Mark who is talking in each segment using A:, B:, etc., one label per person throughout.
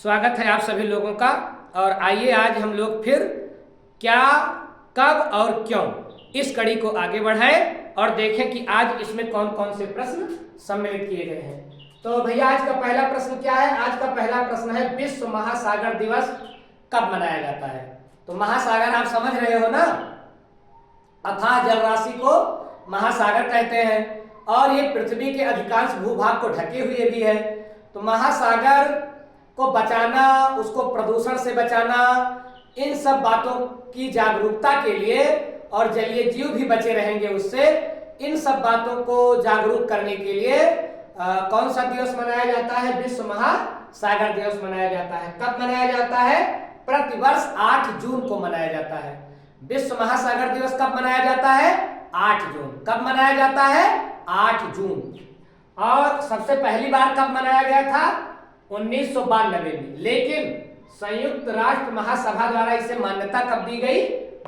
A: स्वागत है आप सभी लोगों का। और आइए आज हम लोग फिर क्या, कब और क्यों इस कड़ी को आगे बढ़ाएं और देखें कि आज इसमें कौन कौन से प्रश्न सम्मिलित किए गए हैं। तो भैया आज का पहला प्रश्न क्या है? आज का पहला प्रश्न है विश्व महासागर दिवस कब मनाया जाता है? तो महासागर आप समझ रहे हो ना, अथाह जल राशि को महासागर कहते हैं और ये पृथ्वी के अधिकांश भूभाग को ढके हुए भी है। तो महासागर को बचाना, उसको प्रदूषण से बचाना, इन सब बातों की जागरूकता के लिए और जलीय जीव भी बचे रहेंगे उससे, इन सब बातों को जागरूक करने के लिए कौन सा दिवस मनाया जाता है? विश्व महासागर दिवस मनाया जाता है। कब मनाया जाता है? प्रतिवर्ष 8 जून को मनाया जाता है। विश्व महासागर दिवस कब मनाया जाता है? 8 जून। कब मनाया जाता है? 8 जून। और सबसे पहली बार कब मनाया गया था? 1992 में। लेकिन संयुक्त राष्ट्र महासभा द्वारा इसे मान्यता कब दी गई?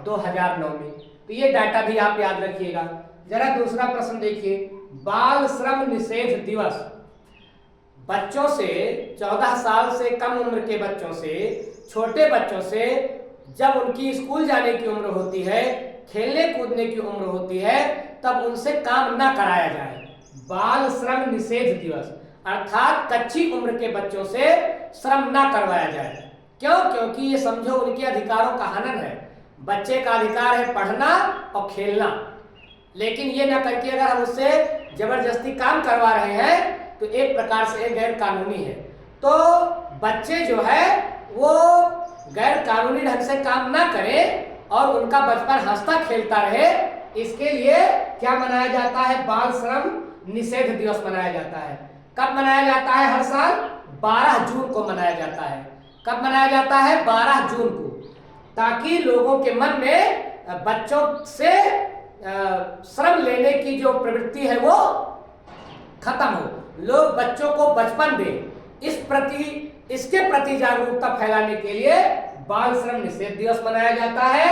A: 2009 में। तो ये डाटा भी आप याद रखिएगा। जरा दूसरा प्रश्न देखिए, बाल श्रम निषेध दिवस। बच्चों से 14 साल से कम उम्र के बच्चों से, छोटे बच्चों से जब उनकी स्कूल जाने की उम्र होती है, खेलने कूदने की उम्र होती है, तब उनसे काम न कराया जाए। बाल श्रम निषेध दिवस अर्थात कच्ची उम्र के बच्चों से श्रम न करवाया जाए। क्यों? क्योंकि ये समझो उनके अधिकारों का हनन है। बच्चे का अधिकार है पढ़ना और खेलना, लेकिन ये ना करके अगर हम उससे जबरदस्ती काम करवा रहे हैं तो एक प्रकार से ये गैर कानूनी है। तो बच्चे जो है वो गैर कानूनी ढंग से काम ना करें और उनका बचपन हंसता खेलता रहे, इसके लिए क्या मनाया जाता है? बाल श्रम निषेध दिवस मनाया जाता है। कब मनाया जाता है? हर साल 12 जून को मनाया जाता है। कब मनाया जाता है? 12 जून को, ताकि लोगों के मन में बच्चों से श्रम लेने की जो प्रवृत्ति है वो खत्म हो, लोग बच्चों को बचपन दें। इसके प्रति जागरूकता फैलाने के लिए बाल श्रम निषेध दिवस मनाया जाता है।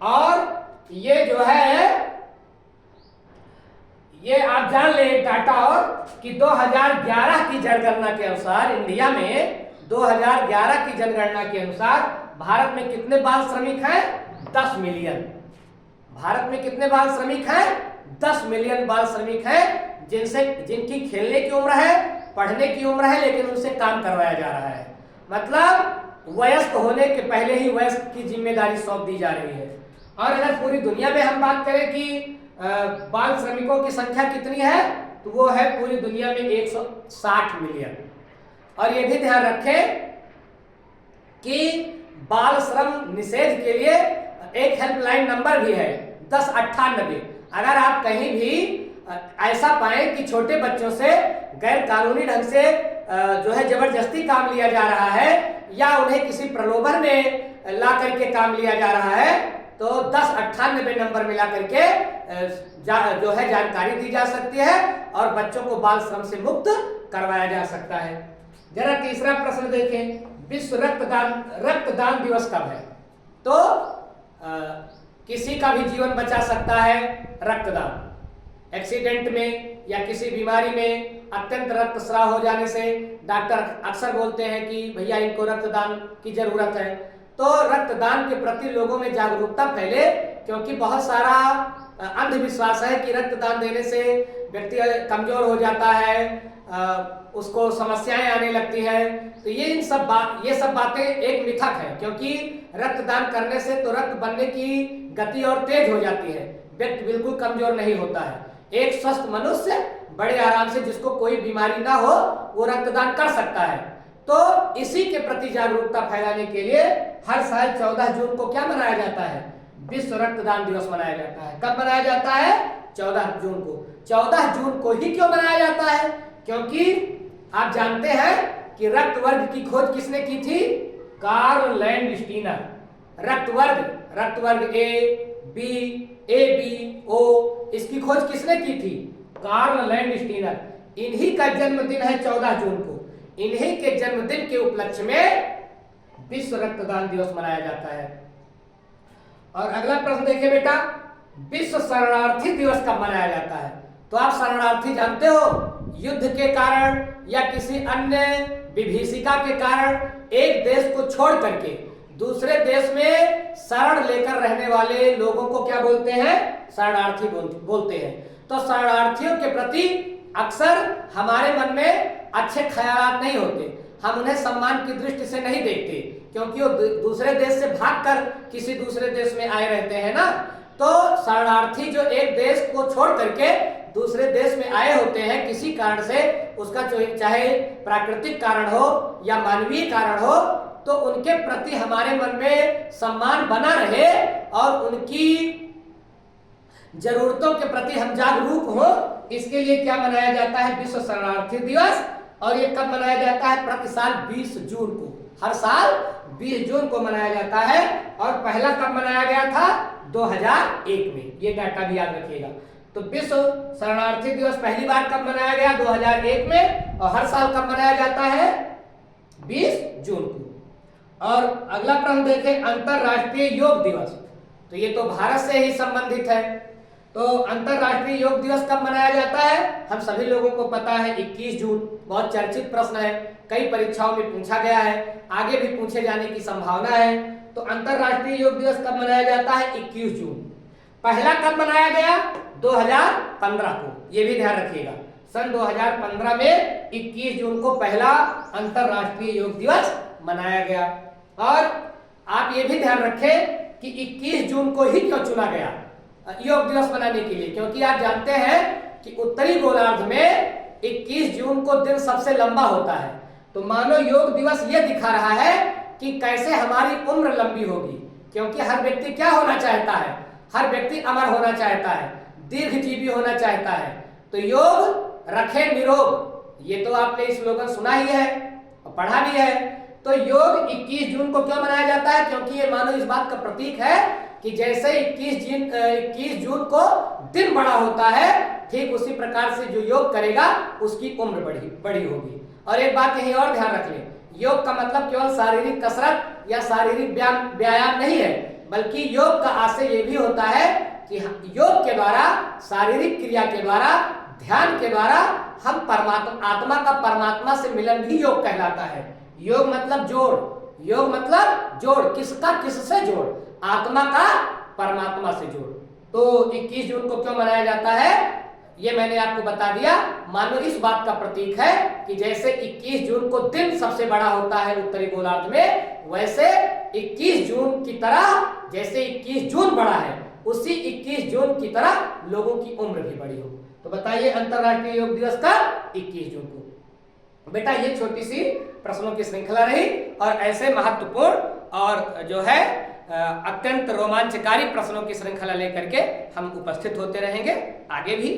A: और ये जो है, ये आप जान ले डाटा और कि 2011 की जनगणना के अनुसार इंडिया में 2011 की जनगणना के अनुसार भारत में कितने बाल श्रमिक हैं? 10 मिलियन। भारत में कितने बाल श्रमिक हैं? 10 मिलियन बाल श्रमिक हैं, जिनकी खेलने की उम्र है, पढ़ने की उम्र है, लेकिन उनसे काम करवाया जा रहा है। मतलब वयस्क होने के पहले ही वयस्क की जिम्मेदारी सौंप दी जा रही है। और अगर पूरी दुनिया में हम बात करें कि बाल श्रमिकों की संख्या कितनी है, तो वो है पूरी दुनिया में 160 मिलियन। और ये भी ध्यान रखें कि बाल श्रम निषेध के लिए एक हेल्पलाइन नंबर भी है, 1098। अगर आप कहीं भी ऐसा पाए कि छोटे बच्चों से गैर कानूनी ढंग से जो है जबरदस्ती काम लिया जा रहा है या उन्हें किसी प्रलोभन में ला करके काम लिया जा रहा है, तो 1098 नंबर मिला करके जो है जानकारी दी जा सकती है और बच्चों को बाल श्रम से मुक्त करवाया जा सकता है। जरा तीसरा प्रश्न देखें, विश्व रक्तदान दिवस कब है? तो किसी का भी जीवन बचा सकता है रक्तदान। एक्सीडेंट में या किसी बीमारी में अत्यंत रक्तस्राव हो जाने से डॉक्टर अक्सर बोलते हैं कि भैया इनको रक्तदान की जरूरत है। तो रक्तदान के प्रति लोगों में जागरूकता फैले, क्योंकि बहुत सारा अंधविश्वास है कि रक्तदान देने से व्यक्ति कमजोर हो जाता है, उसको समस्याएं आने लगती है। तो ये सब बातें एक मिथक है, क्योंकि रक्तदान करने से तो रक्त बनने की गति और तेज हो जाती है, व्यक्ति बिल्कुल कमजोर नहीं होता है। एक स्वस्थ मनुष्य बड़े आराम से, जिसको कोई बीमारी ना हो, वो रक्तदान कर सकता है। तो इसी के प्रति जागरूकता फैलाने के लिए हर साल 14 जून को क्या मनाया जाता है? विश्व रक्तदान दिवस मनाया जाता है। कब मनाया जाता है? 14 जून को। 14 जून को ही क्यों मनाया जाता है? क्योंकि आप जानते हैं कि रक्त वर्ग की खोज किसने की थी? Karl Landsteiner. रक्त वर्ग ए बी ओ, इसकी खोज किसने की थी? Karl Landsteiner. इन्हीं का जन्मदिन है 14 जून को। इन्हीं के जन्मदिन के उपलक्ष्य में विश्व रक्तदान दिवस मनाया जाता है। और अगला प्रश्न देखिए बेटा, विश्व शरणार्थी दिवस कब मनाया जाता है? तो आप शरणार्थी जानते हो, युद्ध के कारण या किसी अन्य विभीषिका के कारण एक देश को छोड़ करके दूसरे देश में शरण लेकर रहने वाले लोगों को क्या बोलते हैं? शरणार्थी बोलते हैं। तो शरणार्थियों के प्रति अक्सर हमारे मन में अच्छे ख्यालात नहीं होते, हम उन्हें सम्मान की दृष्टि से नहीं देखते, क्योंकि वो दूसरे देश से भागकर किसी दूसरे देश में आए रहते हैं ना। तो शरणार्थी जो एक देश को छोड़ करके दूसरे देश में आए होते हैं किसी कारण से, उसका चाहे प्राकृतिक कारण हो या मानवीय कारण हो, तो उनके प्रति हमारे मन में सम्मान बना रहे और उनकी जरूरतों के प्रति हम जागरूक हो, इसके लिए क्या मनाया जाता है? विश्व शरणार्थी दिवस। और ये कब मनाया जाता है? प्रति साल 20 जून को। हर साल 20 जून को मनाया जाता है। और पहला कब मनाया गया था? 2001 में। ये डाटा भी याद रखिएगा। तो विश्व शरणार्थी दिवस पहली बार कब मनाया गया? 2001 में। और हर साल कब मनाया जाता है? 20 जून को। और अगला प्रश्न देखें, अंतरराष्ट्रीय योग दिवस। तो ये तो भारत से ही संबंधित है। तो अंतरराष्ट्रीय योग दिवस कब मनाया जाता है? हम सभी लोगों को पता है 21 जून। बहुत चर्चित प्रश्न है, कई परीक्षाओं में पूछा गया है, आगे भी पूछे जाने की संभावना है। तो अंतरराष्ट्रीय योग दिवस कब मनाया जाता है? 21 जून। पहला कब मनाया गया? 2015 को। ये भी ध्यान रखिएगा, सन 2015 में 21 जून को पहला अंतरराष्ट्रीय योग दिवस मनाया गया। और आप ये भी ध्यान रखें कि 21 जून को ही क्यों चुना गया योग दिवस मनाने के लिए? क्योंकि आप जानते हैं कि उत्तरी गोलार्ध में 21 जून को दिन सबसे लंबा होता है। तो मानो योग दिवस ये दिखा रहा है कि कैसे हमारी उम्र लंबी होगी, क्योंकि हर व्यक्ति क्या होना चाहता है? हर व्यक्ति अमर होना चाहता है, दीर्घजीवी होना चाहता है। तो योग रखे निरोग, ये तो आपने स्लोगन सुना ही है और पढ़ा भी है। तो योग 21 जून को क्यों मनाया जाता है? क्योंकि ये मानो इस बात का प्रतीक है कि जैसे 21 जून को दिन बड़ा होता है, ठीक उसी प्रकार से जो योग करेगा उसकी उम्र बड़ी होगी। और एक बात यही और ध्यान रख लें, योग का मतलब केवल शारीरिक कसरत या शारीरिक व्यायाम नहीं है, बल्कि योग का आशय ये भी होता है कि योग के द्वारा, शारीरिक क्रिया के द्वारा, ध्यान के द्वारा हम आत्मा का परमात्मा से मिलन भी योग कहलाता है। योग मतलब जोड़, योग मतलब जोड़, किसका किससे जोड़? आत्मा का परमात्मा से जोड़। तो 21 जून को क्यों मनाया जाता है ये मैंने आपको बता दिया। मानो इस बात का प्रतीक है कि जैसे 21 जून को दिन सबसे बड़ा होता है उत्तरी गोलार्ध में, वैसे 21 जून की तरह, जैसे 21 जून बड़ा है, उसी 21 जून की तरह लोगों की उम्र भी बड़ी हो। तो बताइए अंतरराष्ट्रीय योग दिवस का 21 जून को। बेटा ये छोटी सी प्रश्नों की श्रृंखला रही और ऐसे महत्वपूर्ण और जो है अत्यंत रोमांचकारी प्रश्नों की श्रृंखला लेकर के हम उपस्थित होते रहेंगे आगे भी।